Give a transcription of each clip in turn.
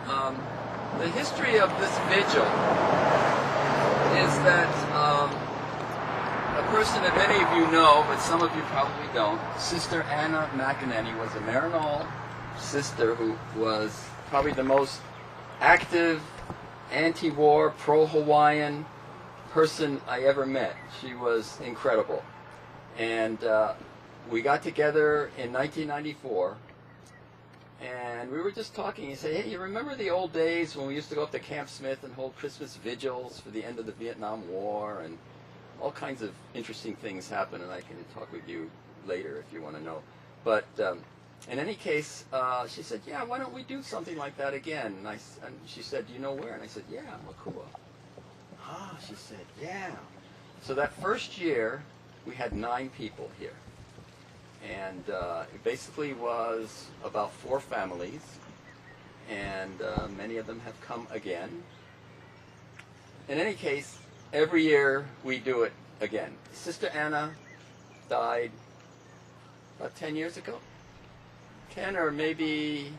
The history of this vigil is that a person that many of you know, but some of you probably don't, Sister Anna McEnany was a Marinol sister who was probably the most active, anti-war, pro-Hawaiian person I ever met. She was incredible. And we got together in 1994, and we were just talking. He said, hey, you remember the old days when we used to go up to Camp Smith and hold Christmas vigils for the end of the Vietnam War, and all kinds of interesting things happen, and I can talk with you later if you want to know. But in any case, she said, yeah, why don't we do something like that again? And she said, do you know where? And I said, yeah, Mākua. Ah, she said, yeah. So that first year, we had 9 people here. And it basically was about 4 families, and many of them have come again. In any case, every year we do it again. Sister Anna died about 10 years ago. 10 or maybe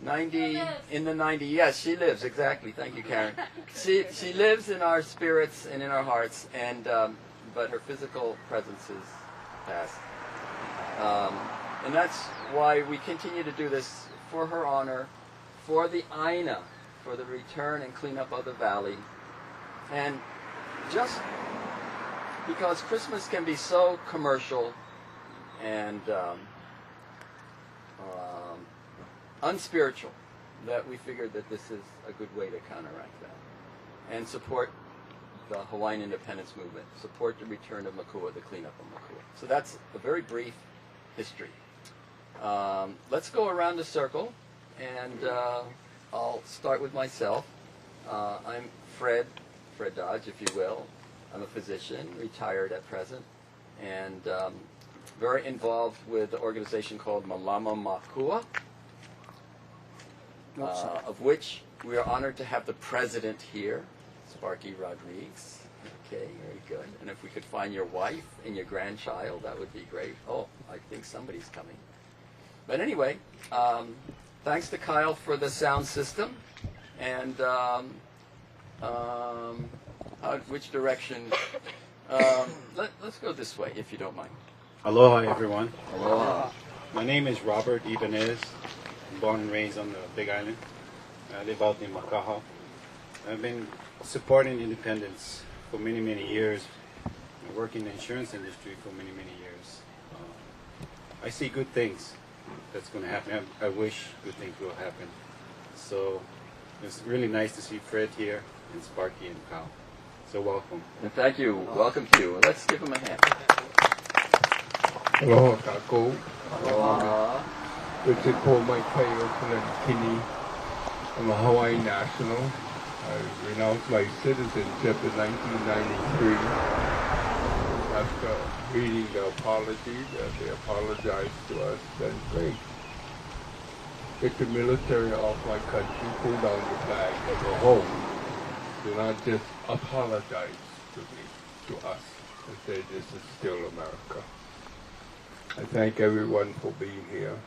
90, in the 90s. Yes, she lives, exactly. Thank you, Karen. She lives in our spirits and in our hearts, and but her physical presence is past. And that's why we continue to do this for her honor, for the Aina, for the return and cleanup of the valley. And just because Christmas can be so commercial and unspiritual, that we figured that this is a good way to counteract that and support the Hawaiian independence movement, support the return of Mākua, the cleanup of Mākua. So that's a very brief history. Let's go around the circle, and I'll start with myself. I'm Fred Dodge, if you will. I'm a physician, retired at present, and very involved with the organization called Mālama Mākua, of which we are honored to have the president here, Sparky Rodriguez. Okay, very good. And if we could find your wife and your grandchild, that would be great. Oh, I think somebody's coming. But anyway, thanks to Kyle for the sound system. And which direction? Let's go this way, if you don't mind. Aloha, everyone. Aloha. My name is Robert Ibanez. I'm born and raised on the Big Island. I live out in Makaha. I've been supporting independence for many, many years. I work in the insurance industry for many, many years. I see good things that's going to happen. I wish good things will happen. So it's really nice to see Fred here and Sparky and Kyle. So welcome. And thank you. Welcome to you. Let's give him a hand. Aloha kākou. Aloha. Which is called my Kini. I'm a Hawaii national. I renounced my citizenship in 1993 after reading the apology that they apologized to us. Then great. Get the military off my country, pull down the flag, and go home. Do not just apologize to me, to us, and say this is still America. I thank everyone for being here,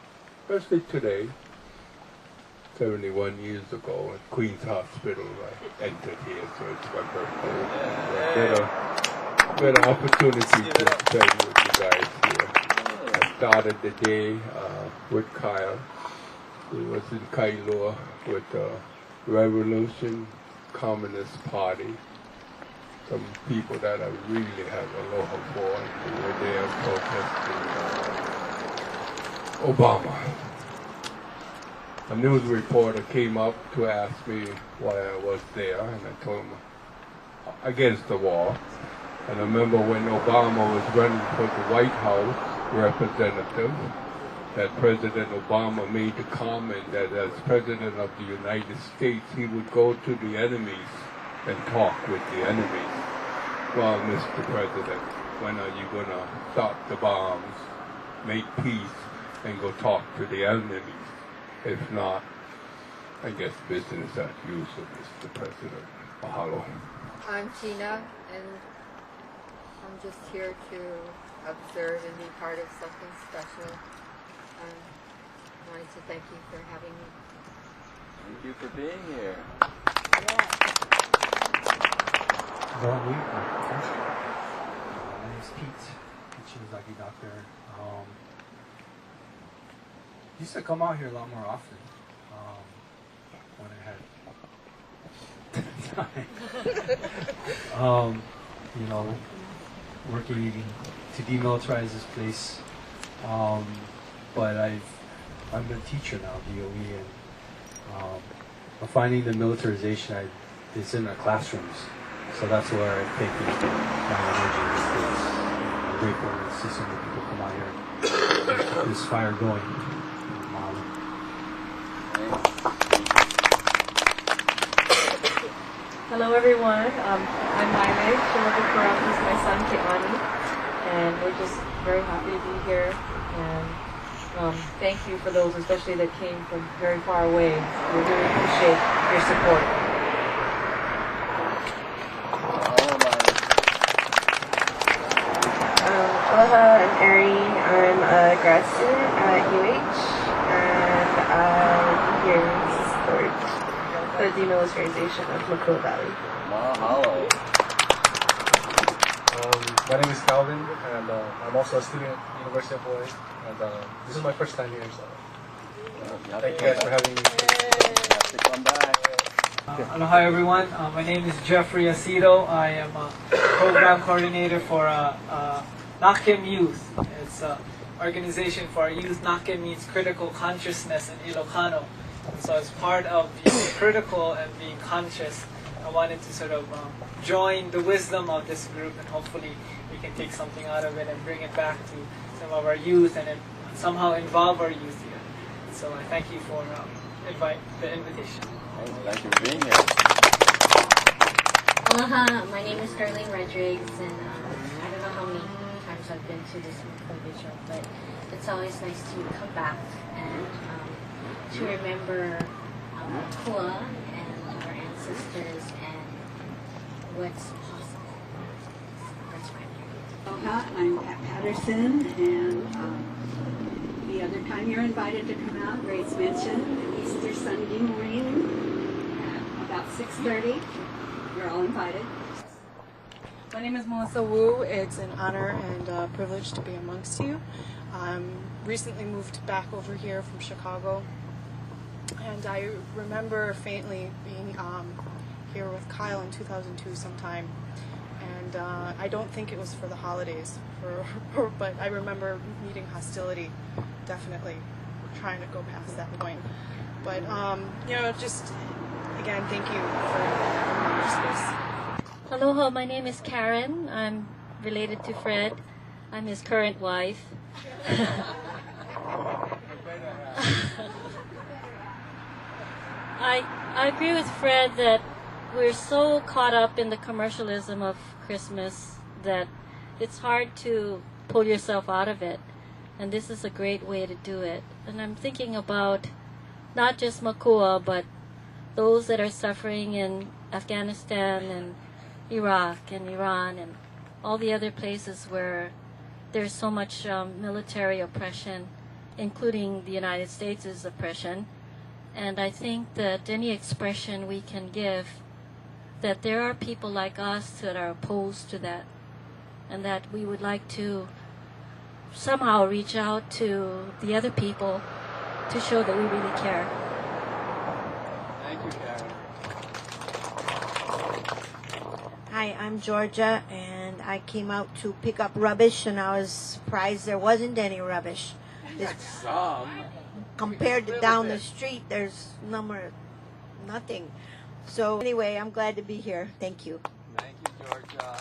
especially today. 71 years ago at Queens Hospital, I entered here, so it's my birthday. Better opportunity to spend with you guys here. I started the day with Kyle. He was in Kailua with the Revolution Communist Party. Some people that I really have aloha for, who were there protesting Obama. A news reporter came up to ask me why I was there, and I told him against the war. And I remember when Obama was running for the White House representative, that President Obama made the comment that as President of the United States, he would go to the enemies and talk with the enemies. Well, Mr. President, when are you going to stop the bombs, make peace, and go talk to the enemies? If not, I guess business as usual, Mr. President. Mahalo. I'm Tina, and I'm just here to observe and be part of something special. I wanted to thank you for having me. you for being here. My name's Pete Shimazaki Doctor. Used to come out here a lot more often when I had time. You know, working to demilitarize this place. But I'm a teacher now, DOE, and I'm finding the militarization it's in the classrooms. So that's where I take my energy these days. I'm grateful to see so many people come out here and keep this fire going. Hello everyone, I'm Maile. This is my son Keani, and we're just very happy to be here. And thank you for those, especially that came from very far away. We really appreciate your support. Aloha, I'm Erin. I'm a grad student at UH, and I'm here to support the demilitarization of Mākua Valley. Mahalo. My name is Calvin, and I'm also a student at the University of Hawaii, and this is my first time here, so thank you guys for having me. You have to come back. Aloha everyone, my name is Jeffrey Aceto. I am a program coordinator for Nakem Youth. It's an organization for our youth. Nakem means critical consciousness in Ilocano. And so as part of being critical and being conscious, I wanted to sort of join the wisdom of this group, and hopefully we can take something out of it and bring it back to some of our youth and somehow involve our youth here. So I thank you for the invitation. Thank you for being here. Aloha, my name is Darlene Rodriguez, and I don't know how many times I've been to this vigil, but it's always nice to come back and to remember Mākua and our ancestors and what's possible. That's why I'm here. Aloha, I'm Pat Patterson, and the other time you're invited to come out, Grace mentioned, Easter Sunday morning at about 6:30. You're all invited. My name is Melissa Wu. It's an honor and a privilege to be amongst you. Recently moved back over here from Chicago, and I remember faintly being here with Kyle in 2002 sometime, and I don't think it was for the holidays, but I remember meeting hostility, definitely trying to go past that point. But just again, thank you for having me in your space. Aloha, my name is Karen. I'm related to Fred. I'm his current wife. I agree with Fred that we're so caught up in the commercialism of Christmas that it's hard to pull yourself out of it. And this is a great way to do it. And I'm thinking about not just Mākua, but those that are suffering in Afghanistan and Iraq and Iran and all the other places where there's so much military oppression, including the United States' oppression. And I think that any expression we can give, that there are people like us that are opposed to that, and that we would like to somehow reach out to the other people to show that we really care. Thank you, Karen. Hi, I'm Georgia, and I came out to pick up rubbish, and I was surprised there wasn't any rubbish. Some. Compared to down the street, there's nothing. So anyway, I'm glad to be here. Thank you. Thank you, Georgia.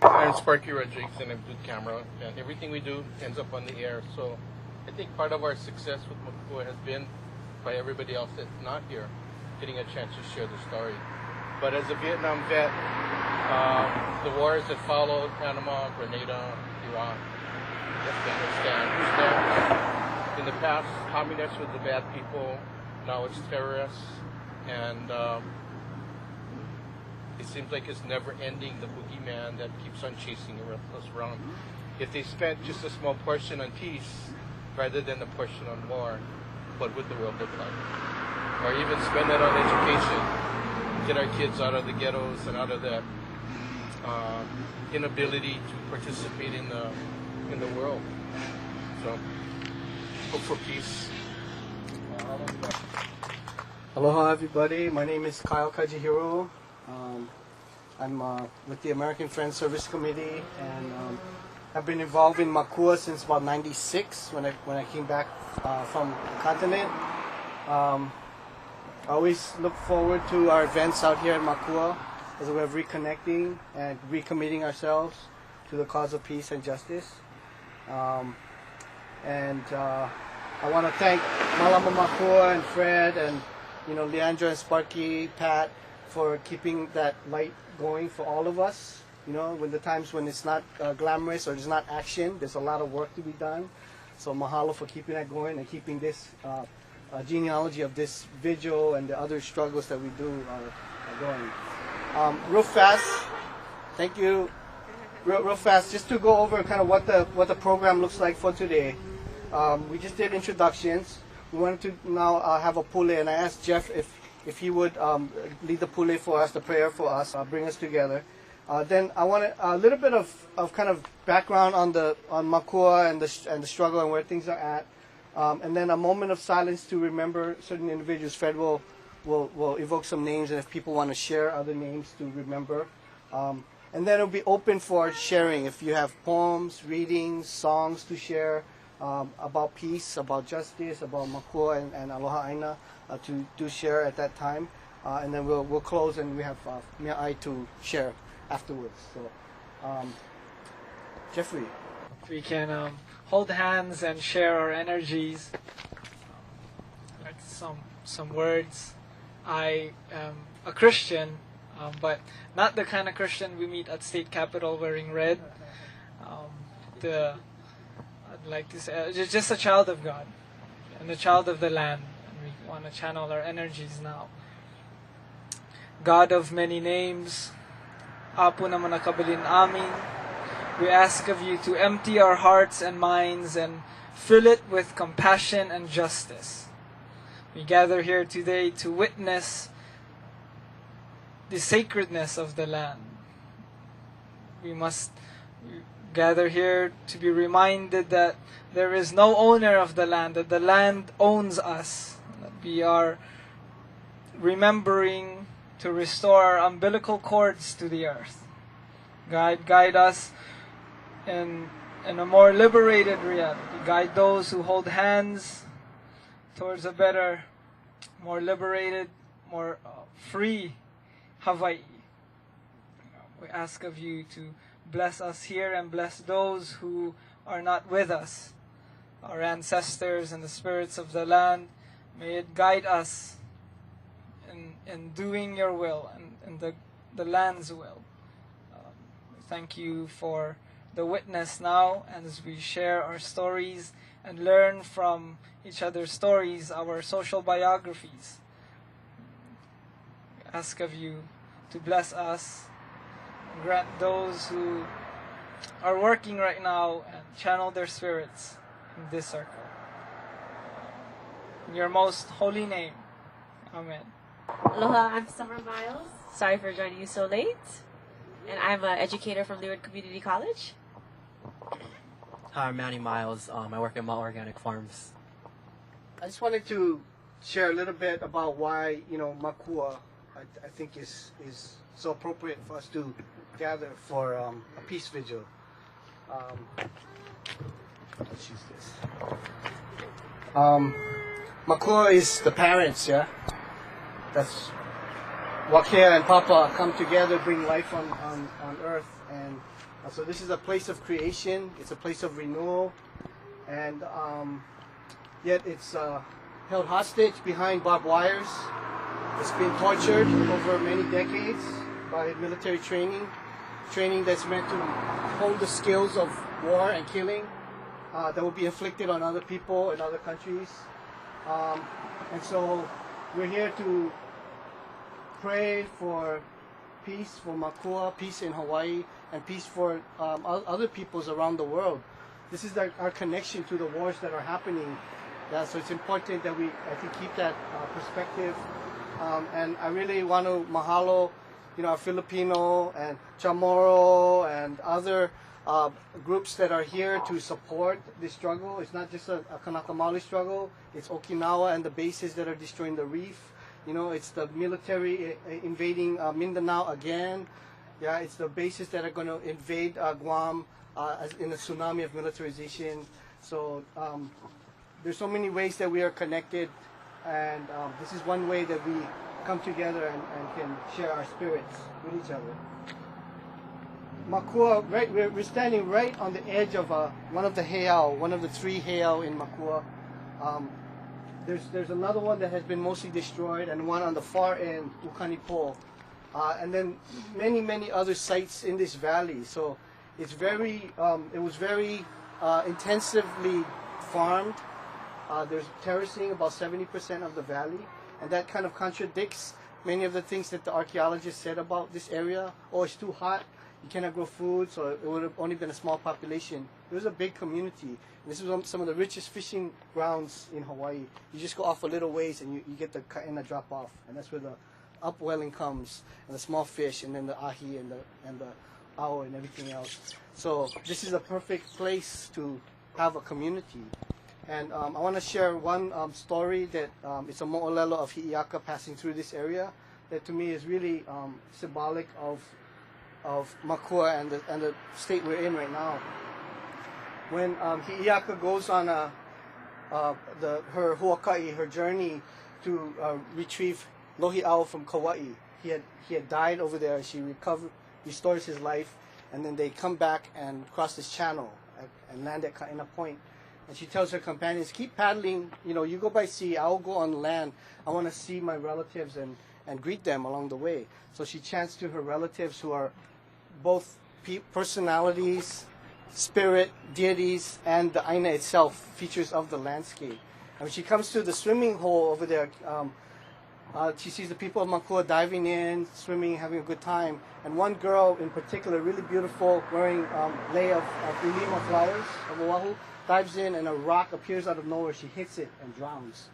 I'm Sparky Rodriguez, and I'm good camera, and everything we do ends up on the air. So I think part of our success with Mākua has been by everybody else that's not here getting a chance to share the story. But as a Vietnam vet, the wars that followed, Panama, Grenada, Iraq, Afghanistan, in the past, communists were the bad people. Now it's terrorists, and it seems like it's never ending, the boogeyman that keeps on chasing us around. If they spent just a small portion on peace rather than a portion on war, what would the world look like? Or even spend that on education, get our kids out of the ghettos and out of that inability to participate in the world. So, hope for peace. Aloha everybody, my name is Kyle Kajihiro. I'm with the American Friends Service Committee, and I've been involved in Mākua since about '96 when I came back from the continent. I always look forward to our events out here at Mākua as a way of reconnecting and recommitting ourselves to the cause of peace and justice. I want to thank Mālama Mākua and Fred and Leandra and Sparky, Pat, for keeping that light going for all of us. When the times when it's not glamorous or there's not action, there's a lot of work to be done. So mahalo for keeping that going and keeping this genealogy of this vigil and the other struggles that we do are going. Real fast, thank you. Real fast, just to go over kind of what the program looks like for today. We just did introductions. We wanted to now have a pule, and I asked Jeff if he would lead the pule for us, the prayer for us, bring us together. Then I wanted a little bit of kind of background on Mākua and the struggle and where things are at, and then a moment of silence to remember certain individuals. Fred will evoke some names, and if people want to share other names to remember, and then it'll be open for sharing. If you have poems, readings, songs to share about peace, about justice, about Mākua and Aloha Aina, to share at that time, and then we'll close and we have Mia'ai to share afterwards. So, Jeffrey. We can hold hands and share our energies. Like some words. I am a Christian, but not the kind of Christian we meet at State Capitol wearing red. I'd like to say, just a child of God and a child of the land. And we want to channel our energies now. God of many names, Apo na manakabalin amin, we ask of you to empty our hearts and minds and fill it with compassion and justice. We gather here today to witness the sacredness of the land. We must gather here to be reminded that there is no owner of the land, that the land owns us, that we are remembering to restore our umbilical cords to the earth. Guide us in a more liberated reality. Guide those who hold hands towards a better, more liberated, more free Hawaii. We ask of you to bless us here and bless those who are not with us, our ancestors and the spirits of the land. May it guide us in doing your will and the land's will. Thank you for the witness now, and as we share our stories and learn from each other's stories, our social biographies. We ask of you to bless us, and grant those who are working right now and channel their spirits in this circle. In your most holy name, Amen. Aloha, I'm Summer Miles. Sorry for joining you so late. And I'm an educator from Leeward Community College. Hi, I'm Manny Miles. I work at Mount Organic Farms. I just wanted to share a little bit about why Mākua I think is so appropriate for us to gather for a peace vigil. Let's use this. Mākua is the parents, yeah? That's Wakea and Papa come together, bring life on earth. And so this is a place of creation, it's a place of renewal, and yet it's held hostage behind barbed wires. It's been tortured over many decades by military training that's meant to hold the skills of war and killing that will be inflicted on other people in other countries. And so we're here to pray for peace for Mākua, peace in Hawaii, and peace for other peoples around the world. This is our connection to the wars that are happening Yeah, so it's important that we, I think, keep that perspective. And I really want to mahalo, our Filipino and Chamorro and other groups that are here to support this struggle. It's not just a Kanaka Maoli struggle. It's Okinawa and the bases that are destroying the reef. It's the military invading Mindanao again. Yeah, it's the bases that are going to invade Guam in a tsunami of militarization. So there's so many ways that we are connected, and this is one way that we come together and can share our spirits with each other. Mākua, right, we're standing right on the edge of one of the heiau, one of the 3 heiau in Mākua. There's another one that has been mostly destroyed, and one on the far end, Ukanipo. And then many other sites in this valley. So it's it was very intensively farmed. There's terracing about 70% of the valley, and that kind of contradicts many of the things that the archaeologists said about this area. Oh, it's too hot, you cannot grow food, so it would have only been a small population. It was a big community. This was some of the richest fishing grounds in Hawaii. You just go off a little ways and you get the kaena drop off, and that's where the upwelling comes, and the small fish, and then the ahi and the ao and everything else. So this is a perfect place to have a community. And I want to share one story that it's a ʻŌlelo of Hi'iaka passing through this area that to me is really symbolic of Mākua and the state we're in right now. When Hi'iaka goes on her huaka'i, her journey to retrieve Lohi'au from Kauai, he had died over there. She restores his life, and then they come back and cross this channel and land at Kaena Point. And she tells her companions, keep paddling, you go by sea, I'll go on land. I want to see my relatives and greet them along the way. So she chants to her relatives, who are both personalities, spirit, deities, and the Aina itself, features of the landscape. And when she comes to the swimming hole over there, she sees the people of Mākua diving in, swimming, having a good time. And one girl in particular, really beautiful, wearing lei of ilima flowers of Oahu, dives in, and a rock appears out of nowhere. She hits it and drowns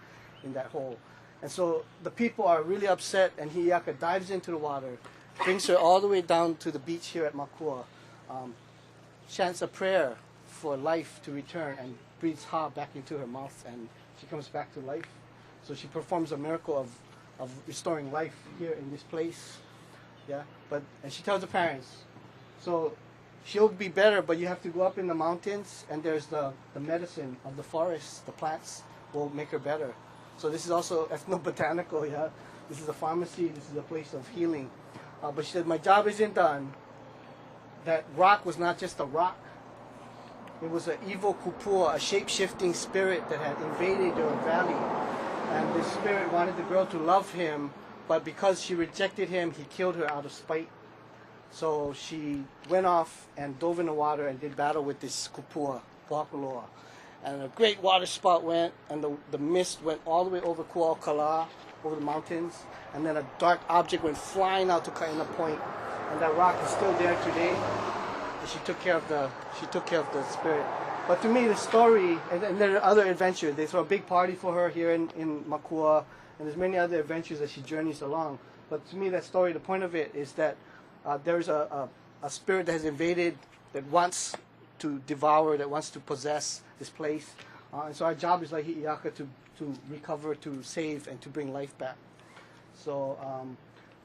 in that hole. And so the people are really upset, and Hi'iaka dives into the water, brings her all the way down to the beach here at Mākua, chants a prayer for life to return, and breathes ha back into her mouth, and she comes back to life. So she performs a miracle of restoring life here in this place. Yeah, and she tells the parents, so she'll be better, but you have to go up in the mountains, and there's the medicine of the forest, the plants will make her better. So this is also ethnobotanical, yeah? This is a pharmacy, this is a place of healing. But she said, my job isn't done. That rock was not just a rock. It was an evil kupua, a shape-shifting spirit that had invaded her valley. And this spirit wanted the girl to love him, but because she rejected him, he killed her out of spite. So she went off and dove in the water and did battle with this kupua, Kuakaloa. And a great water spout went, and the mist went all the way over Kuaokala, over the mountains, and then a dark object went flying out to Kaena Point, and that rock is still there today. And she took care of the spirit. But to me, the story, and there are other adventures. They throw a big party for her here in Mākua, and there's many other adventures as she journeys along. But to me, that story, the point of it is that there's a spirit that has invaded, that wants to devour, that wants to possess this place. And so our job is like Hi'iaka to recover, to save, and to bring life back. So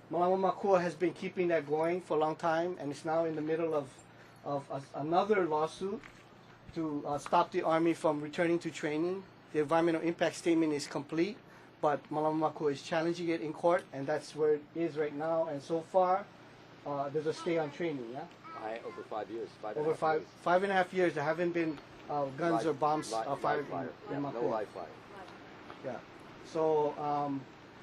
Mālama Mākua has been keeping that going for a long time, and it's now in the middle of another lawsuit to stop the Army from returning to training. The environmental impact statement is complete, but Mālama Mākua is challenging it in court, and that's where it is right now. And so far, there's a stay on training, yeah? Over 5 years. Over 5.5 years, there haven't been guns or bombs fired in Mākua. No live fire. Yeah. So,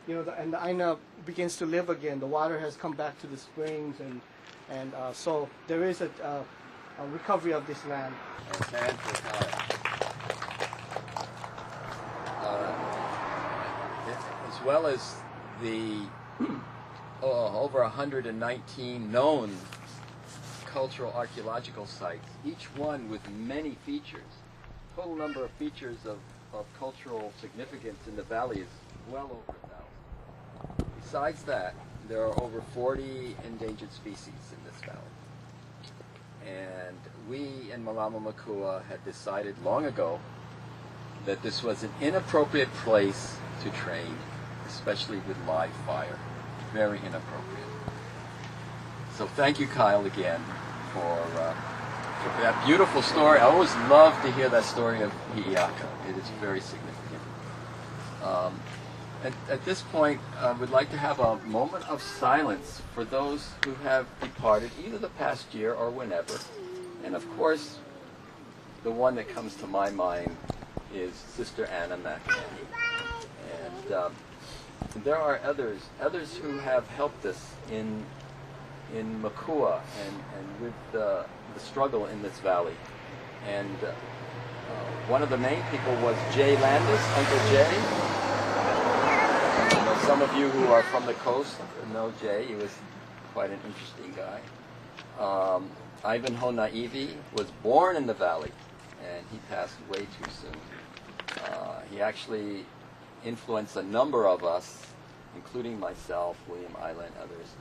and the Aina begins to live again. The water has come back to the springs, and so there is a recovery of this land. As well as the over 119 known cultural archaeological sites, each one with many features. Total number of features of of cultural significance in the valley is well over 1,000. Besides that, there are over 40 endangered species in this valley. And we in Mālama Mākua had decided long ago that this was an inappropriate place to train, especially with live fire. Very inappropriate. So thank you, Kyle, again for that beautiful story. I always love to hear that story of Hi'iaka. It is very significant. At this point, we'd like to have a moment of silence for those who have departed, either the past year or whenever. And of course, the one that comes to my mind is Sister Anna McEnany. And there are others who have helped us in Mākua and with the struggle in this valley. And one of the main people was Jay Landis, Uncle Jay. I know some of you who are from the coast know Jay. He was quite an interesting guy. Ivanhoe Naivi was born in the valley, and he passed way too soon. He actually influenced a number of us, including myself, William Isla, and others,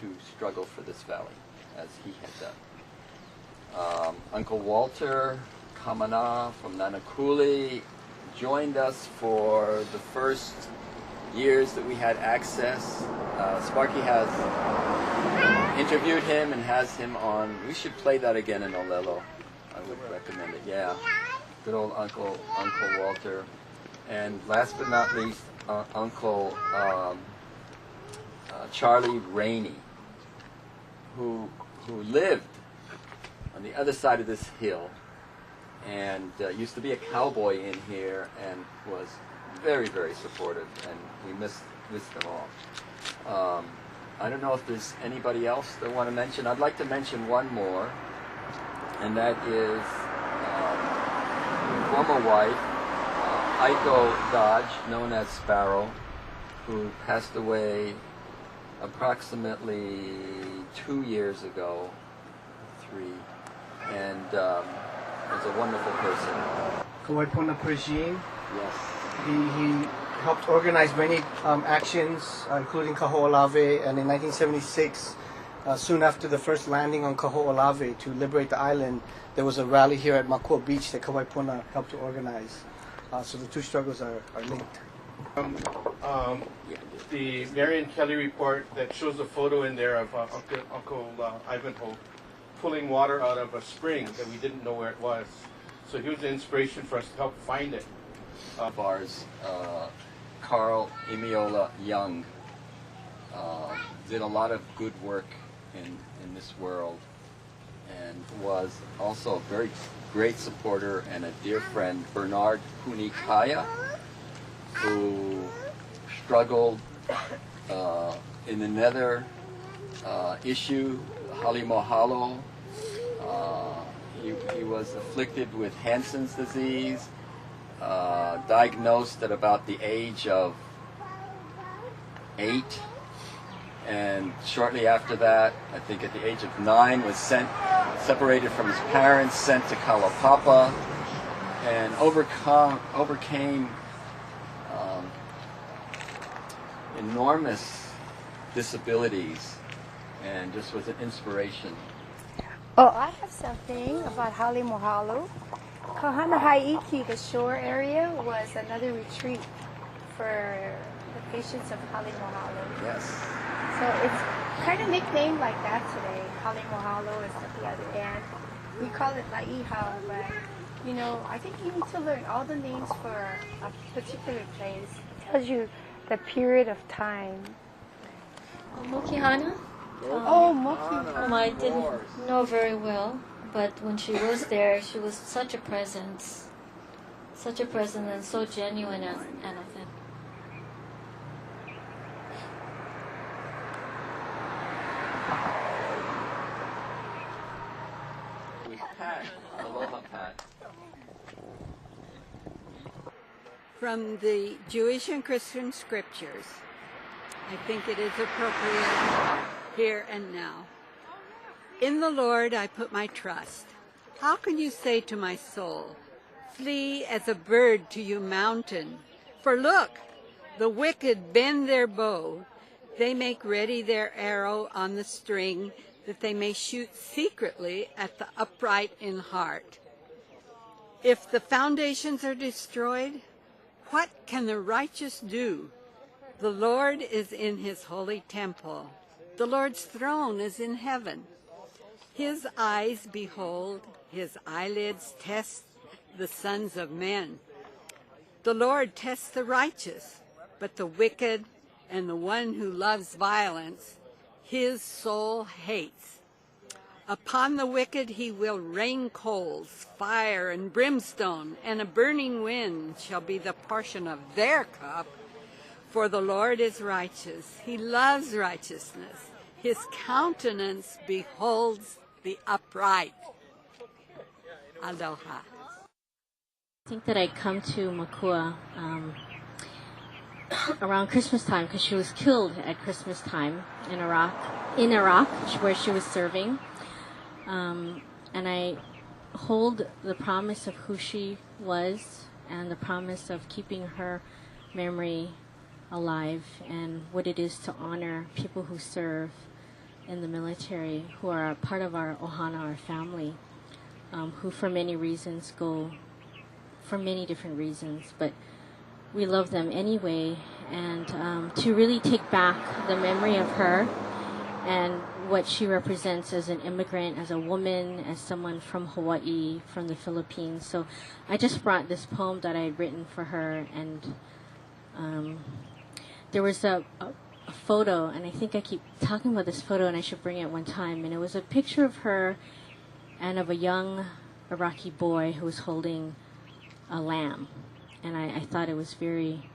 to struggle for this valley, as he had done. Uncle Walter Kamana from Nanakuli joined us for the first years that we had access. Sparky has interviewed him and has him on. We should play that again in ʻŌlelo. I would recommend it. Yeah, good old Uncle Walter. And last but not least, Uncle Charlie Rainey, who lived on the other side of this hill and used to be a cowboy in here and was very, very supportive, and we miss them all. I don't know if there's anybody else that want to mention. I'd like to mention one more, and that is former wife, Aiko Dodge, known as Sparrow, who passed away approximately 2 years ago, 3, and was a wonderful person. Kawaipuna Pershing. Yes. He helped organize many actions, including Kaho'olawe, and in 1976, soon after the first landing on Kaho'olawe to liberate the island, there was a rally here at Mākua Beach that Kawaipuna helped to organize. So the two struggles are linked. The Marion Kelly report that shows a photo in there of Uncle Ivanhoe pulling water out of a spring that we didn't know where it was. So he was an inspiration for us to help find it. Of ours, Carl Emiola Young, did a lot of good work in this world, and was also a very great supporter and a dear friend, Bernard Hunikaya, who struggled in another issue, Hali Mohalo. He was afflicted with Hansen's disease, diagnosed at about the age of 8, and shortly after that, I think at the age of 9, was separated from his parents, sent to Kalapapa, and overcame enormous disabilities, and just was an inspiration. Oh, I have something about Hali Mohalo. Kahanahaiki, the shore area, was another retreat for the patients of Hali Mohalo. Yes. So it's kind of nicknamed like that today. Hali Mohalo is at the other end. We call it La'iha, but you know, I think you need to learn all the names for a particular place. It tells you the period of time. Mokihana? Mokihana. I didn't know very well, but when she was there, she was such a presence and so genuine and authentic. With Pat, aloha Pat. From the Jewish and Christian scriptures, I think it is appropriate here and now. In the Lord I put my trust. How can you say to my soul, Flee as a bird to you, mountain. For look, the wicked bend their bow. They make ready their arrow on the string, that they may shoot secretly at the upright in heart. If the foundations are destroyed, what can the righteous do? The Lord is in his holy temple. The Lord's throne is in heaven. His eyes behold, his eyelids test the sons of men. The Lord tests the righteous, but the wicked and the one who loves violence, his soul hates. Upon the wicked he will rain coals, fire and brimstone, and a burning wind shall be the portion of their cup. For the Lord is righteous. He loves righteousness. His countenance beholds the upright. Aloha. I think that I come to Mākua around Christmas time because she was killed at Christmas time in Iraq, where she was serving. And I hold the promise of who she was and the promise of keeping her memory alive and what it is to honor people who serve in the military, who are a part of our ohana, our family, who for many reasons go for many different reasons, but we love them anyway, and to really take back the memory of her and what she represents as an immigrant, as a woman, as someone from Hawaii, from the Philippines. So I just brought this poem that I had written for her, and there was a photo, and I think I keep talking about this photo and I should bring it one time, and it was a picture of her and of a young Iraqi boy who was holding a lamb, and I thought it was very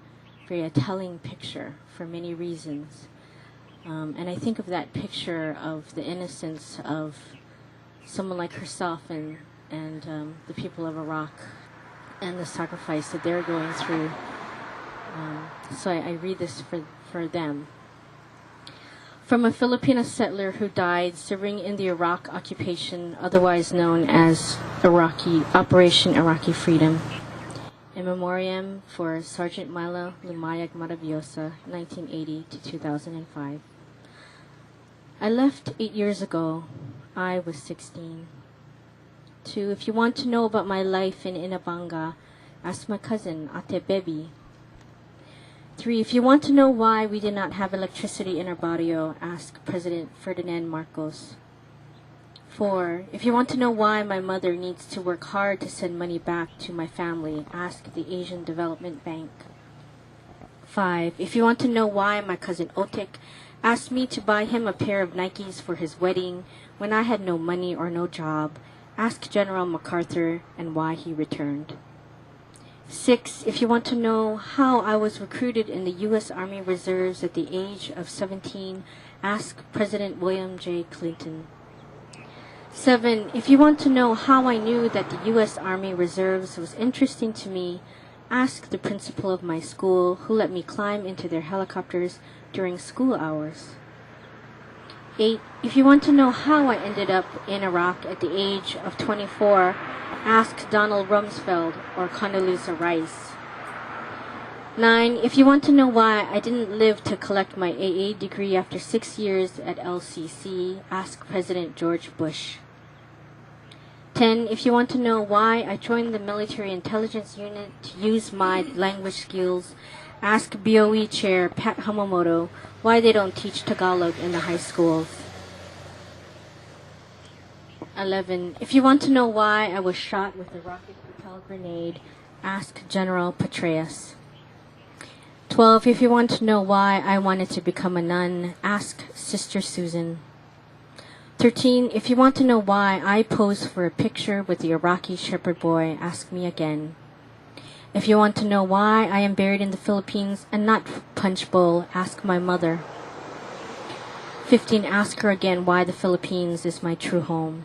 a telling picture for many reasons. And I think of that picture of the innocence of someone like herself and the people of Iraq and the sacrifice that they're going through. So I read this for them. From a Filipino settler who died serving in the Iraq occupation, otherwise known as Operation Iraqi Freedom. In memoriam for Sergeant Milo Lumayag Maraviosa, 1980 to 2005. I left 8 years ago. I was 16. 2. If you want to know about my life in Inabanga, ask my cousin, Ate Bebi. 3. If you want to know why we did not have electricity in our barrio, ask President Ferdinand Marcos. 4. If you want to know why my mother needs to work hard to send money back to my family, ask the Asian Development Bank. 5. If you want to know why my cousin Otik asked me to buy him a pair of Nikes for his wedding when I had no money or no job, ask General MacArthur and why he returned. 6. If you want to know how I was recruited in the U.S. Army Reserves at the age of 17, ask President William J. Clinton. 7. If you want to know how I knew that the U.S. Army Reserves was interesting to me, ask the principal of my school who let me climb into their helicopters during school hours. 8. If you want to know how I ended up in Iraq at the age of 24, ask Donald Rumsfeld or Condoleezza Rice. 9. If you want to know why I didn't live to collect my AA degree after 6 years at LCC, ask President George Bush. 10. If you want to know why I joined the military intelligence unit to use my language skills, ask BOE Chair Pat Hamamoto why they don't teach Tagalog in the high schools. 11. If you want to know why I was shot with a rocket-propelled grenade, ask General Petraeus. 12. If you want to know why I wanted to become a nun, ask Sister Susan. 13. If you want to know why I posed for a picture with the Iraqi shepherd boy, ask me again. If you want to know why I am buried in the Philippines and not Punch Bowl, ask my mother. 15. Ask her again why the Philippines is my true home.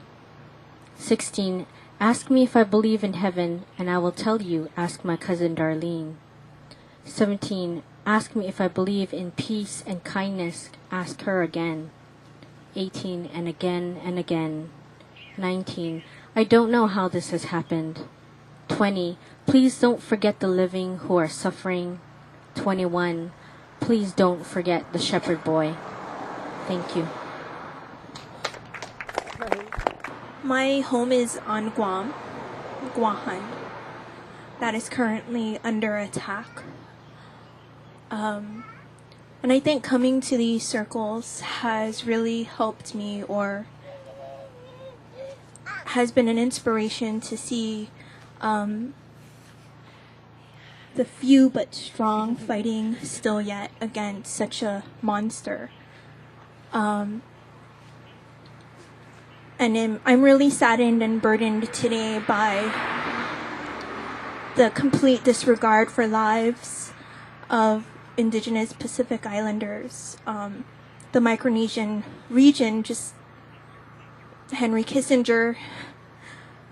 16. Ask me if I believe in heaven, and I will tell you, ask my cousin Darlene. 17. Ask me if I believe in peace and kindness, ask her again. 18. And again and again. 19. I don't know how this has happened. 20. Please don't forget the living who are suffering. 21. Please don't forget the shepherd boy. Thank you. My home is on Guam, Guahan, that is currently under attack. And I think coming to these circles has really helped me, or has been an inspiration to see the few but strong fighting still yet against such a monster. And I'm really saddened and burdened today by the complete disregard for lives of Indigenous Pacific Islanders. The Micronesian region, just Henry Kissinger,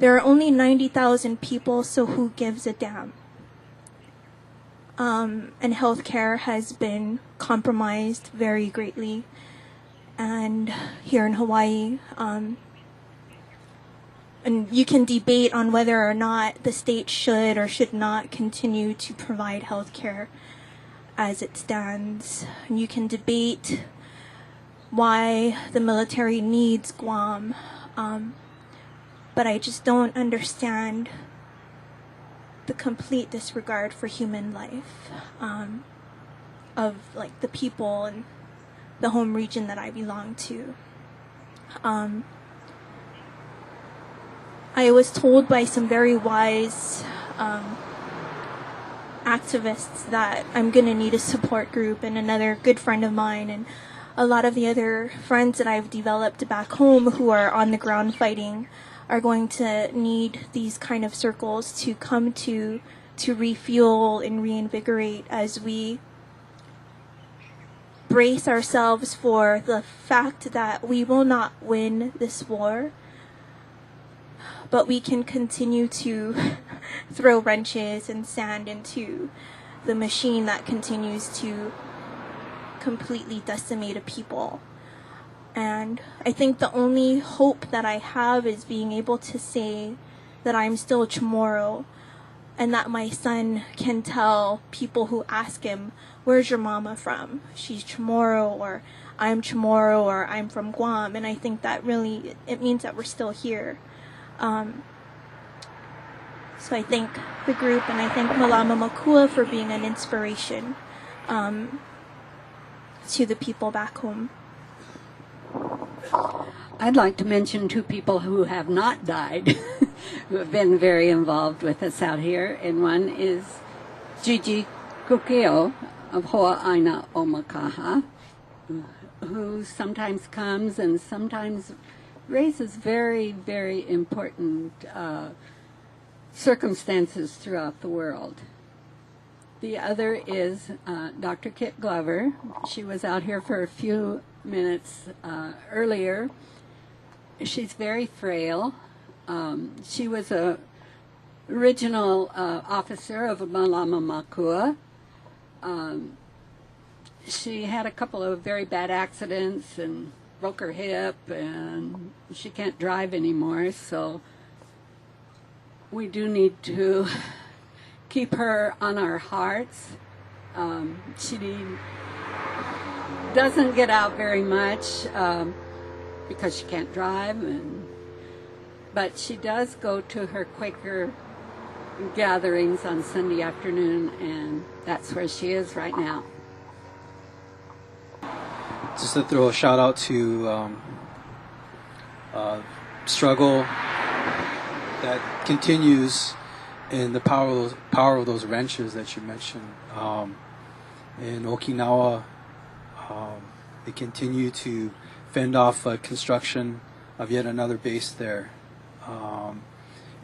there are only 90,000 people, so who gives a damn? And healthcare has been compromised very greatly. And here in Hawaii, and you can debate on whether or not the state should or should not continue to provide health care as it stands. And you can debate why the military needs Guam, but I just don't understand the complete disregard for human life of like the people and the home region that I belong to. I was told by some very wise activists that I'm gonna need a support group, and another good friend of mine and a lot of the other friends that I've developed back home who are on the ground fighting are going to need these kind of circles to come to refuel and reinvigorate as we brace ourselves for the fact that we will not win this war, but we can continue to throw wrenches and sand into the machine that continues to completely decimate a people. And I think the only hope that I have is being able to say that I'm still Chamorro, and that my son can tell people who ask him, where's your mama from? She's Chamorro, or I'm Chamorro, or I'm from Guam. And I think that really, it means that we're still here. So I thank the group, and I thank Mālama Mākua for being an inspiration to the people back home. I'd like to mention two people who have not died, who have been very involved with us out here, and one is Gigi Kukeo of Ho'aina o Makaha, who sometimes comes and sometimes raises very, very important circumstances throughout the world. The other is Dr. Kit Glover. She was out here for a few minutes earlier. She's very frail. She was a original officer of Mālama Mākua. She had a couple of very bad accidents and broke her hip, and she can't drive anymore, so we do need to keep her on our hearts. She doesn't get out very much because she can't drive, but she does go to her Quaker gatherings on Sunday afternoon, and that's where she is right now. Just to throw a shout out to struggle that continues in the power of those wrenches that you mentioned. In Okinawa, they continue to fend off construction of yet another base there. And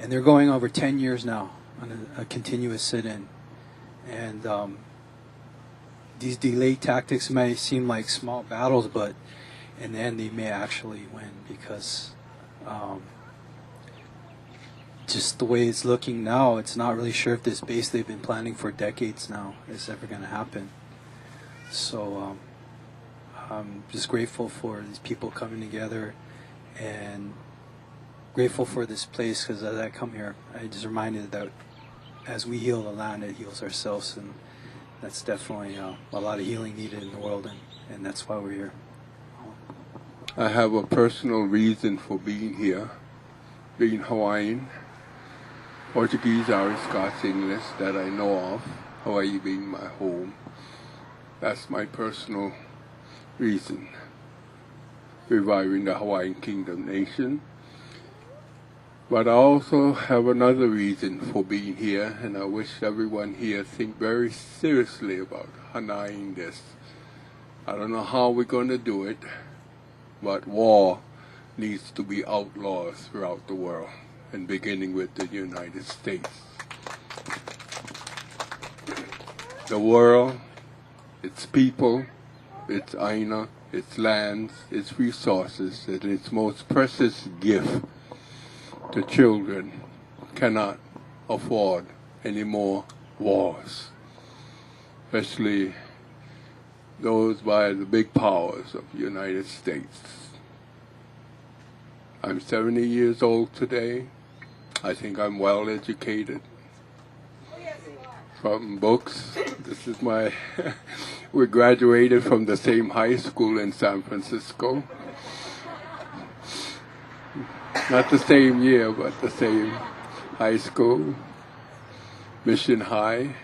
they're going over 10 years now on a continuous sit-in. And these delay tactics may seem like small battles, but in the end they may actually win, because just the way it's looking now, it's not really sure if this base they've been planning for decades now is ever going to happen. So I'm just grateful for these people coming together, and grateful for this place, because as I come here, I just reminded that as we heal the land, it heals ourselves, and that's definitely a lot of healing needed in the world, and that's why we're here. I have a personal reason for being here, being Hawaiian, Portuguese, Irish, Scots, English that I know of, Hawaii being my home. That's my personal reason, reviving the Hawaiian Kingdom nation. But I also have another reason for being here, and I wish everyone here think very seriously about denying this. I don't know how we're going to do it, but war needs to be outlawed throughout the world, and beginning with the United States. The world, its people, its aina, its lands, its resources, and its most precious gift, the children, cannot afford any more wars, especially those by the big powers of the United States. I'm 70 years old today. I think I'm well educated. From books. This is my, we graduated from the same high school in San Francisco. Not the same year, but the same high school, Mission High.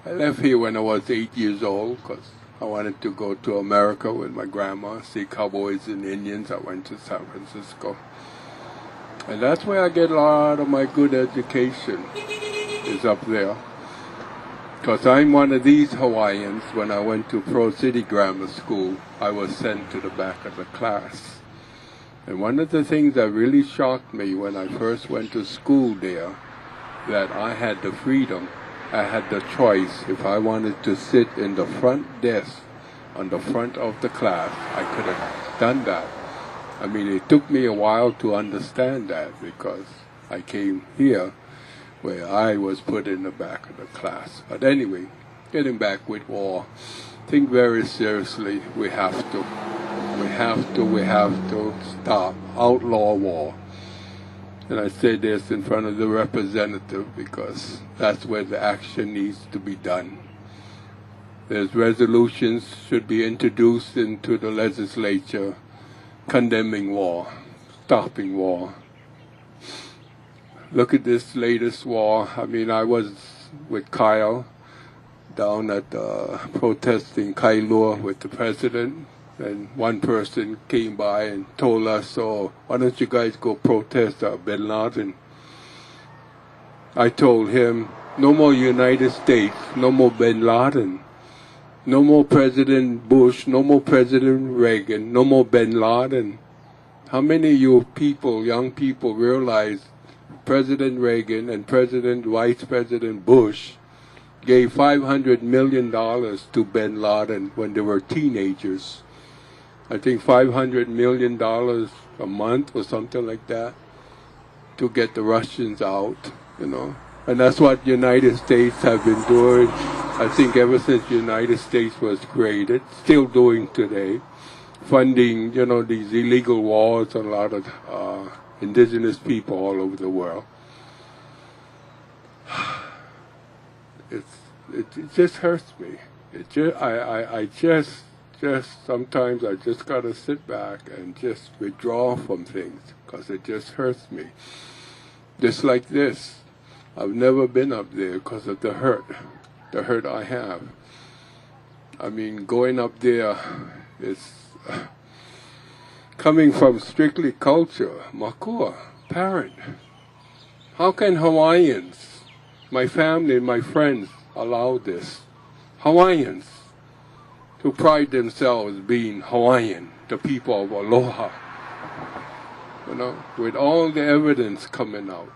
I left here when I was 8 years old because I wanted to go to America with my grandma, see cowboys and Indians. I went to San Francisco. And that's where I get a lot of my good education, is up there. Because I'm one of these Hawaiians. When I went to Pro City Grammar School, I was sent to the back of the class. And one of the things that really shocked me when I first went to school there, that I had the freedom, I had the choice. If I wanted to sit in the front desk on the front of the class, I could have done that. I mean, it took me a while to understand that because I came here where I was put in the back of the class. But anyway, getting back with war, think very seriously. We have to stop, outlaw war. And I say this in front of the representative because that's where the action needs to be done. There's resolutions should be introduced into the legislature condemning war, stopping war. Look at this latest war. I mean, I was with Kyle down at protesting Kailua with the president. And one person came by and told us, "Oh, why don't you guys go protest Bin Laden?" I told him, no more United States, no more Bin Laden, no more President Bush, no more President Reagan, no more Bin Laden. How many of you people, young people, realize President Reagan and Vice President Bush gave $500 million to Bin Laden when they were teenagers? I think $500 million a month or something like that to get the Russians out, you know. And that's what the United States have been doing, I think, ever since the United States was created, still doing today, funding, you know, these illegal wars on a lot of indigenous people all over the world. It just hurts me. Sometimes I just gotta sit back and just withdraw from things because it just hurts me. Just like this, I've never been up there because of the hurt I have. I mean, going up there is coming from strictly culture, Mākua, parent. How can Hawaiians, my family and my friends, allow this? Hawaiians, who pride themselves being Hawaiian, the people of aloha. You know, with all the evidence coming out,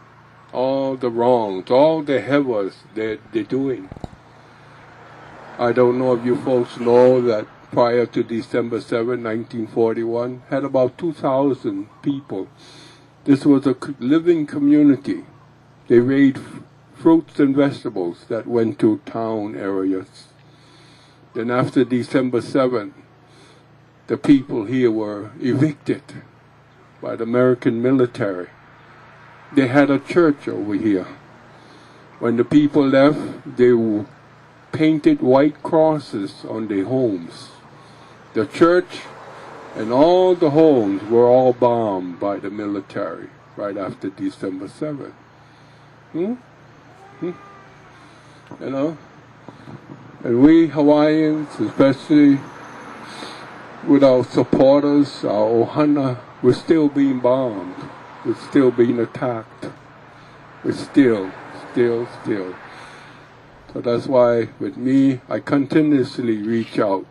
all the wrongs, all the hevas they're doing. I don't know if you folks know that prior to December 7, 1941, had about 2,000 people. This was a living community. They raided fruits and vegetables that went to town areas. Then after December 7th, the people here were evicted by the American military. They had a church over here. When the people left, they painted white crosses on their homes. The church and all the homes were all bombed by the military right after December 7th. You know? And we Hawaiians, especially with our supporters, our ohana, we're still being bombed. We're still being attacked. We're still. So that's why with me, I continuously reach out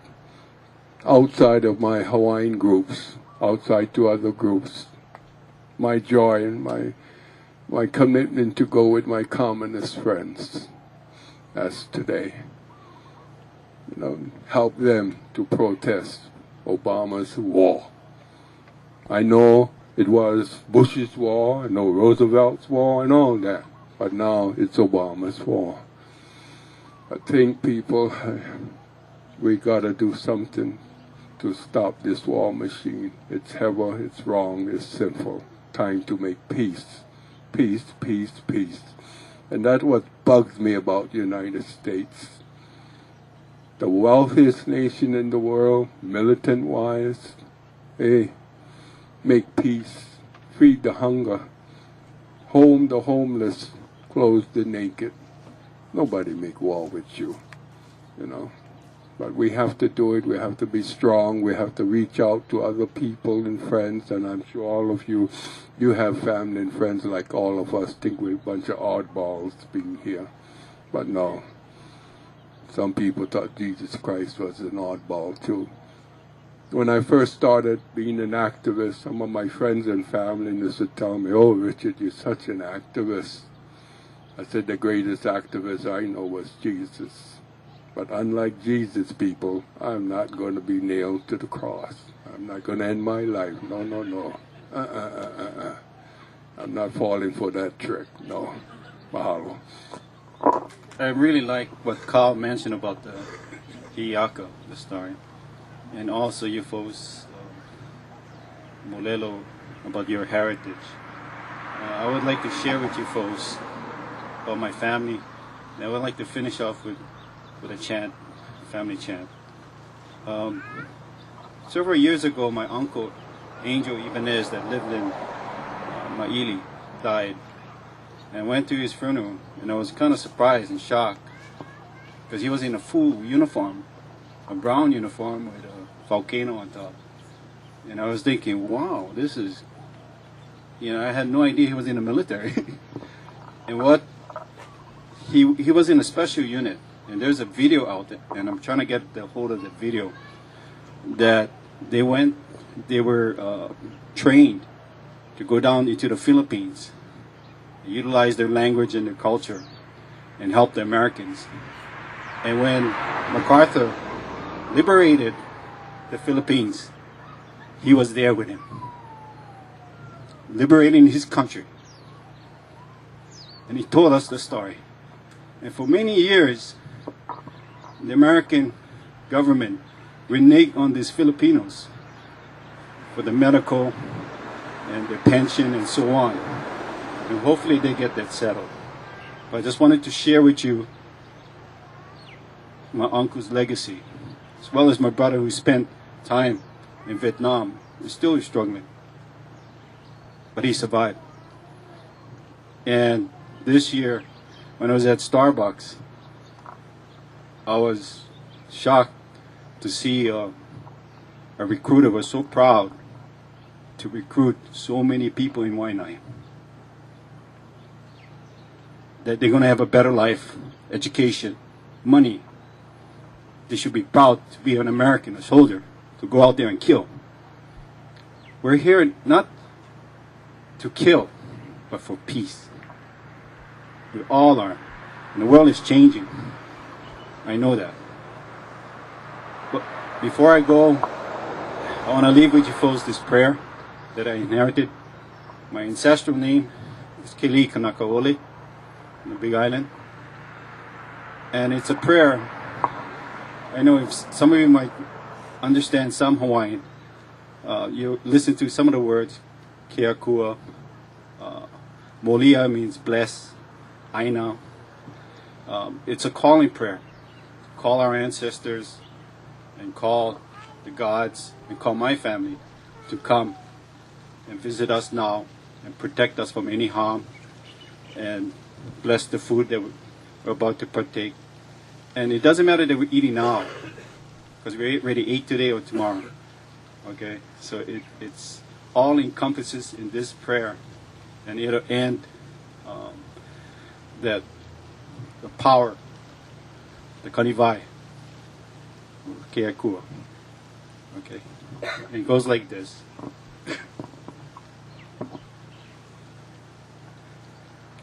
outside of my Hawaiian groups, outside to other groups. My joy and my commitment to go with my communist friends as today. You know, help them to protest Obama's war. I know it was Bush's war, I know Roosevelt's war and all that, but now it's Obama's war. I think people, we gotta do something to stop this war machine. It's heavy, it's wrong, it's sinful. Time to make peace. Peace, peace, peace. And that's what bugs me about the United States. The wealthiest nation in the world, militant-wise, hey, make peace, feed the hunger, home the homeless, clothe the naked. Nobody make war with you, you know. But we have to do it, we have to be strong, we have to reach out to other people and friends, and I'm sure all of you, you have family and friends like all of us think we're a bunch of oddballs being here. But no, some people thought Jesus Christ was an oddball too. When I first started being an activist, some of my friends and family used to tell me, "Oh, Richard, you're such an activist." I said, the greatest activist I know was Jesus. But unlike Jesus, people, I'm not going to be nailed to the cross. I'm not going to end my life. No, no, no. I'm not falling for that trick. No. Mahalo. I really like what Carl mentioned about the Hiaka, the story. And also you folks, ʻŌlelo, about your heritage. I would like to share with you folks about my family. And I would like to finish off with a chant, family chant. Several years ago, my uncle, Angel Ibanez, that lived in Maili, died. And I went to his funeral, and I was kind of surprised and shocked, because he was in a full uniform, a brown uniform with a volcano on top. And I was thinking, wow, this is, you know, I had no idea he was in the military. And what, he was in a special unit. And there's a video out there, and I'm trying to get the hold of the video, that they were trained to go down into the Philippines, utilize their language and their culture, and help the Americans. And when MacArthur liberated the Philippines, he was there with him, liberating his country. And he told us the story. And for many years, the American government reneged on these Filipinos for the medical and their pension and so on. And hopefully they get that settled. But I just wanted to share with you my uncle's legacy, as well as my brother who spent time in Vietnam. He's still struggling, but he survived. And this year, when I was at Starbucks, I was shocked to see a recruiter was so proud to recruit so many people in Waianae, that they're going to have a better life, education, money. They should be proud to be an American, a soldier, to go out there and kill. We're here not to kill, but for peace. We all are. And the world is changing. I know that. But before I go, I want to leave with you folks this prayer that I inherited. My ancestral name is Kili Kanakaole on the Big Island. And it's a prayer. I know if some of you might understand some Hawaiian. You listen to some of the words. Keakua. Molia means bless. Aina. It's a calling prayer. Call our ancestors and call the gods and call my family to come and visit us now and protect us from any harm and bless the food that we're about to partake. And it doesn't matter that we're eating now, because we already ate today or tomorrow. Okay, so it's all encompasses in this prayer, and it'll end that the power, the kanivai, keakua. Okay, and it goes like this.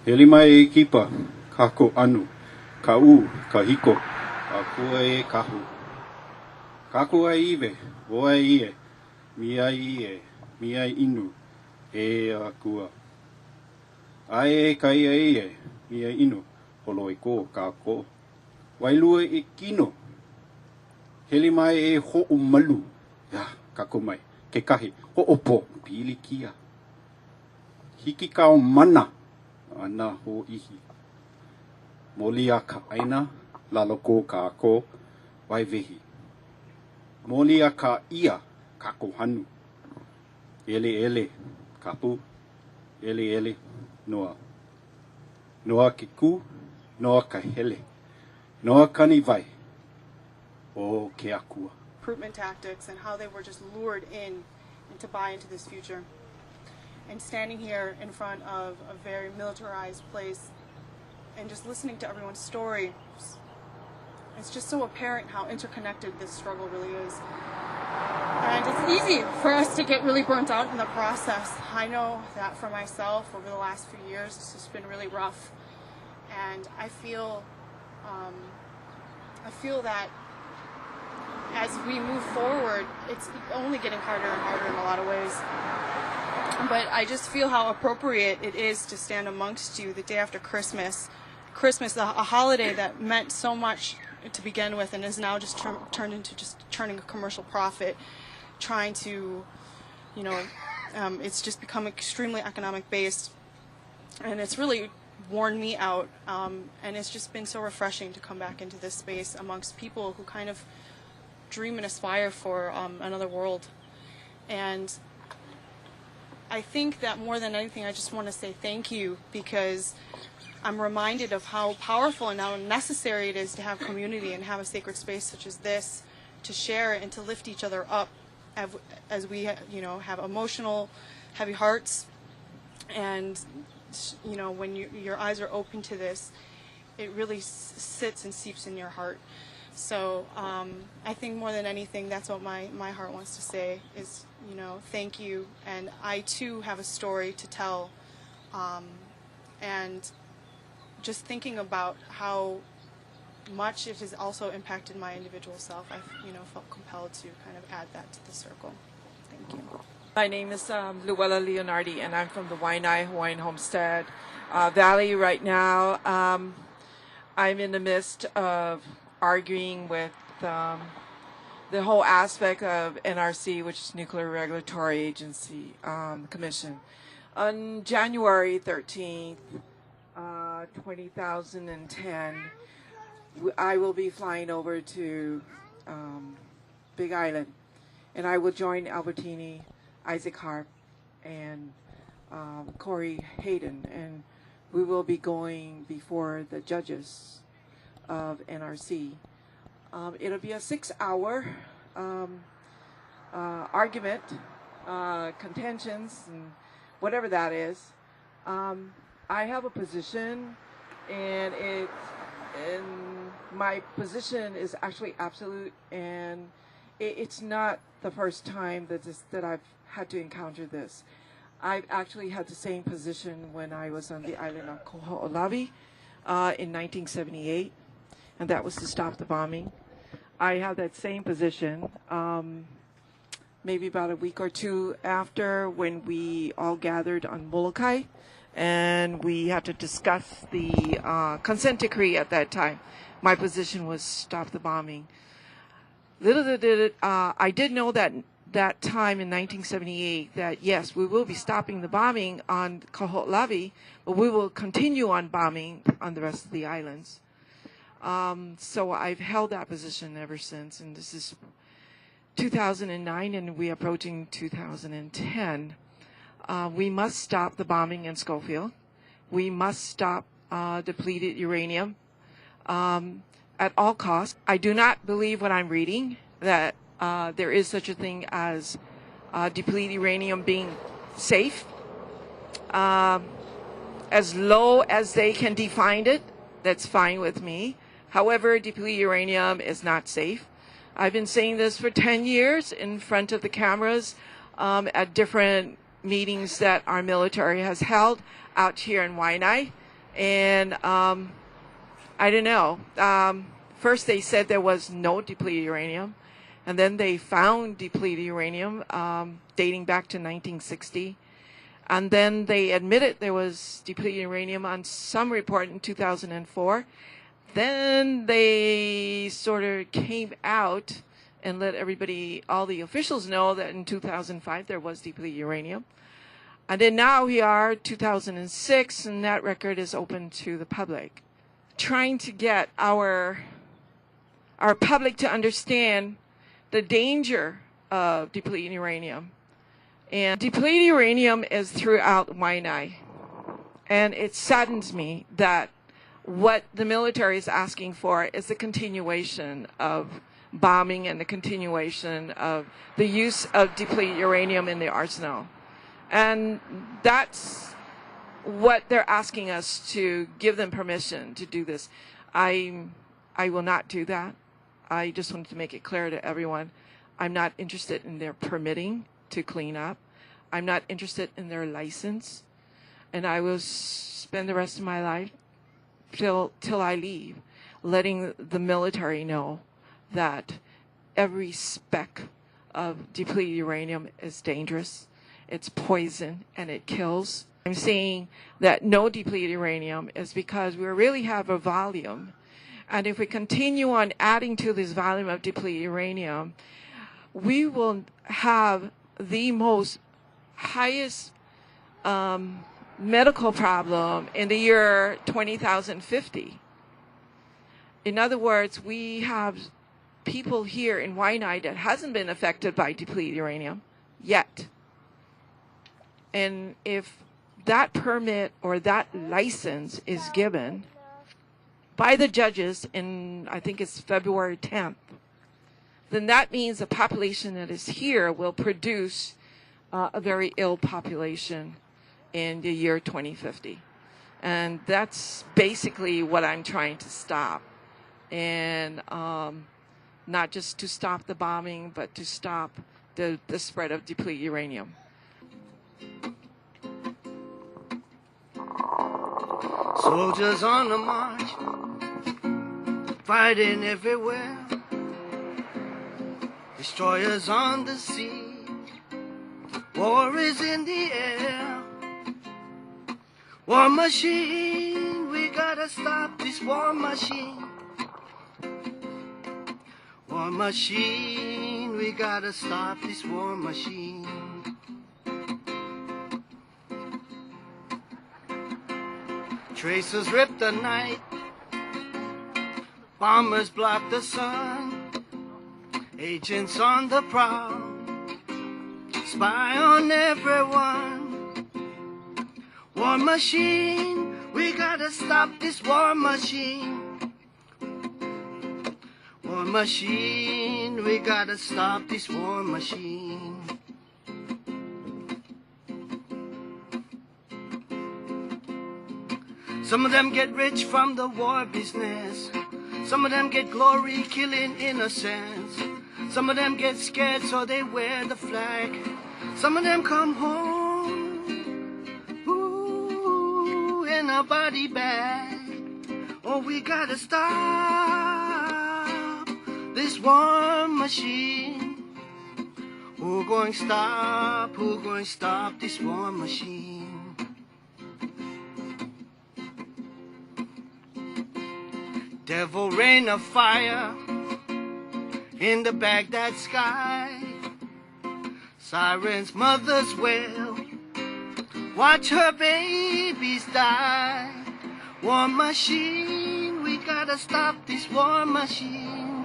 Heli mai e kipa, kako anu, ka u, ka hiko, ka kua e kahu. Kako ai iwe, o ai ie, mi ai inu, e a kua. Ai e kai ai e, mi ai inu, holo e ko, ka ko. Wailua e kino. Heli mai e ho o malu, ya, kako mai, ke kahi, ho o po, pili kia. Hiki ka o mana, ana ho ihi. Molia ka aina, laloko ka ko, waivehi. Molia ka ia, kako hanu. Ele, kapu, ele, noa. Noa ke ku, noa ka hele. Noa kanivai, o ke akua. Recruitment tactics and how they were just lured in and to buy into this future. And standing here in front of a very militarized place and just listening to everyone's story, it's just so apparent how interconnected this struggle really is. And it's easy for us to get really burnt out in the process. I know that for myself over the last few years, this has been really rough. And I feel that as we move forward, it's only getting harder and harder in a lot of ways. But I just feel how appropriate it is to stand amongst you the day after Christmas. Christmas, a holiday that meant so much to begin with and is now just turned into just turning a commercial profit, trying to, it's just become extremely economic based. And it's really worn me out. And it's just been so refreshing to come back into this space amongst people who kind of dream and aspire for another world. And I think that more than anything, I just want to say thank you, because I'm reminded of how powerful and how necessary it is to have community and have a sacred space such as this to share and to lift each other up as we, have emotional, heavy hearts. And, when your eyes are open to this, it really sits and seeps in your heart. So I think more than anything, that's what my heart wants to say is, thank you. And I too have a story to tell. And just thinking about how much it has also impacted my individual self, I felt compelled to kind of add that to the circle. Thank you. My name is Luella Leonardi, and I'm from the Waianae Hawaiian Homestead Valley right now. I'm in the midst of arguing with the whole aspect of NRC, which is Nuclear Regulatory Agency Commission. On January 13th, 2010, I will be flying over to Big Island, and I will join Albertini, Isaac Harp, and Corey Hayden, and we will be going before the judges of NRC. It'll be a 6-hour argument, contentions, and whatever that is. I have a position, and my position is actually absolute, and it's not the first time that I've had to encounter this. I've actually had the same position when I was on the island of Koho'olawi in 1978, and that was to stop the bombing. I have that same position maybe about a week or two after, when we all gathered on Molokai, and we had to discuss the consent decree at that time. My position was stop the bombing. Little did it, I did know that time in 1978 that yes, we will be stopping the bombing on Kaho'olawi, but we will continue on bombing on the rest of the islands. So I've held that position ever since, and this is 2009, and we're approaching 2010. We must stop the bombing in Schofield. We must stop depleted uranium at all costs. I do not believe what I'm reading, that there is such a thing as depleted uranium being safe. As low as they can define it, that's fine with me. However, depleted uranium is not safe. I've been saying this for 10 years in front of the cameras at different meetings that our military has held out here in Waianae. And I don't know. First they said there was no depleted uranium, and then they found depleted uranium dating back to 1960. And then they admitted there was depleted uranium on some report in 2004. Then they sort of came out and let everybody, all the officials know that in 2005 there was depleted uranium. And then now we are 2006, and that record is open to the public. Trying to get our public to understand the danger of depleted uranium. And depleted uranium is throughout Waianae. And it saddens me that what the military is asking for is the continuation of bombing and the continuation of the use of depleted uranium in the arsenal. And that's what they're asking us, to give them permission to do this. I will not do that. I just wanted to make it clear to everyone. I'm not interested in their permitting to clean up. I'm not interested in their license. And I will spend the rest of my life till I leave, letting the military know that every speck of depleted uranium is dangerous. It's poison and it kills. I'm saying that no depleted uranium is because we really have a volume. And if we continue on adding to this volume of depleted uranium, we will have the most highest medical problem in the year 2050. In other words, we have people here in Waianae that hasn't been affected by depleted uranium yet. And if that permit or that license is given by the judges in, I think it's February 10th, then that means the population that is here will produce a very ill population in the year 2050. And that's basically what I'm trying to stop. And not just to stop the bombing, but to stop the spread of depleted uranium. Soldiers on the march, fighting everywhere. Destroyers on the sea, war is in the air. War machine, we gotta stop this war machine. War machine, we gotta stop this war machine. Tracers rip the night, bombers block the sun, agents on the prowl, spy on everyone. War machine, we gotta stop this war machine. War machine, we gotta stop this war machine. Some of them get rich from the war business. Some of them get glory killing innocents. Some of them get scared so they wear the flag. Some of them come home in a body bag. Oh, we gotta stop this war machine. Who going stop? Who going stop this war machine? Devil rain of fire in the Baghdad sky. Sirens, mothers wail, watch her babies die. War machine, we gotta gotta stop this war machine.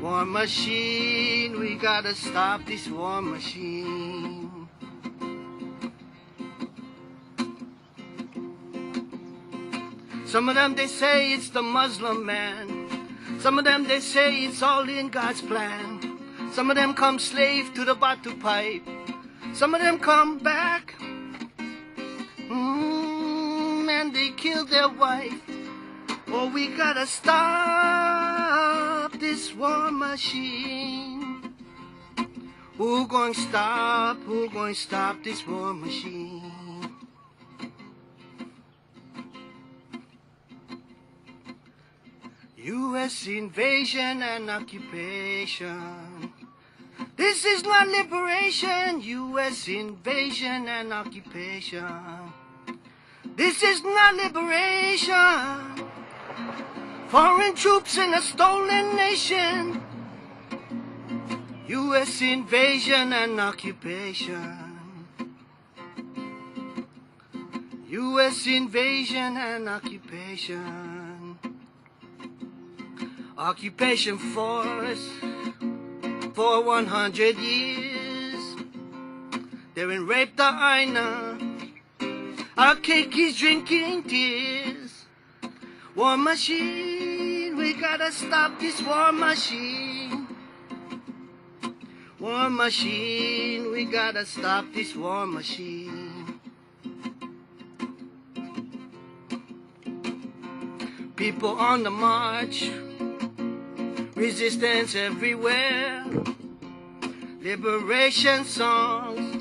War machine, we gotta stop this war machine. Some of them they say it's the Muslim man. Some of them they say it's all in God's plan. Some of them come slave to the batu pipe. Some of them come back and they kill their wife. Oh, we gotta stop this war machine. Who going to stop this war machine? U.S. invasion and occupation. This is not liberation. U.S. invasion and occupation. This is not liberation. Foreign troops in a stolen nation. U.S. invasion and occupation. U.S. invasion and occupation. Occupation force for 100 years. They been raped the Aina. Our cake is drinking tears. War machine, we gotta stop this war machine. War machine, we gotta stop this war machine. People on the march, resistance everywhere. Liberation songs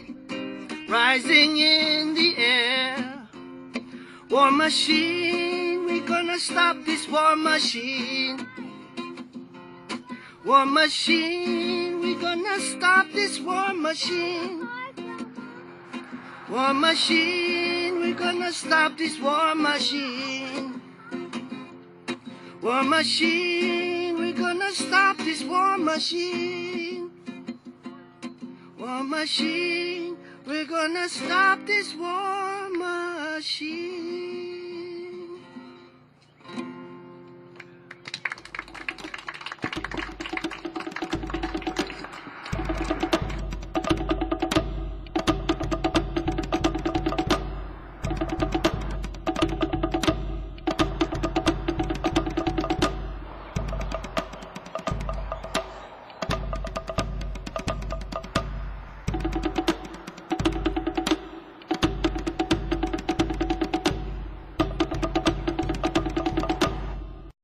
rising in the air. War machine, we gonna stop this war machine. War machine, we gonna stop this war machine. War machine, we gonna stop this war machine. War machine, we gonna stop this war machine. War machine, we're gonna stop this war machine.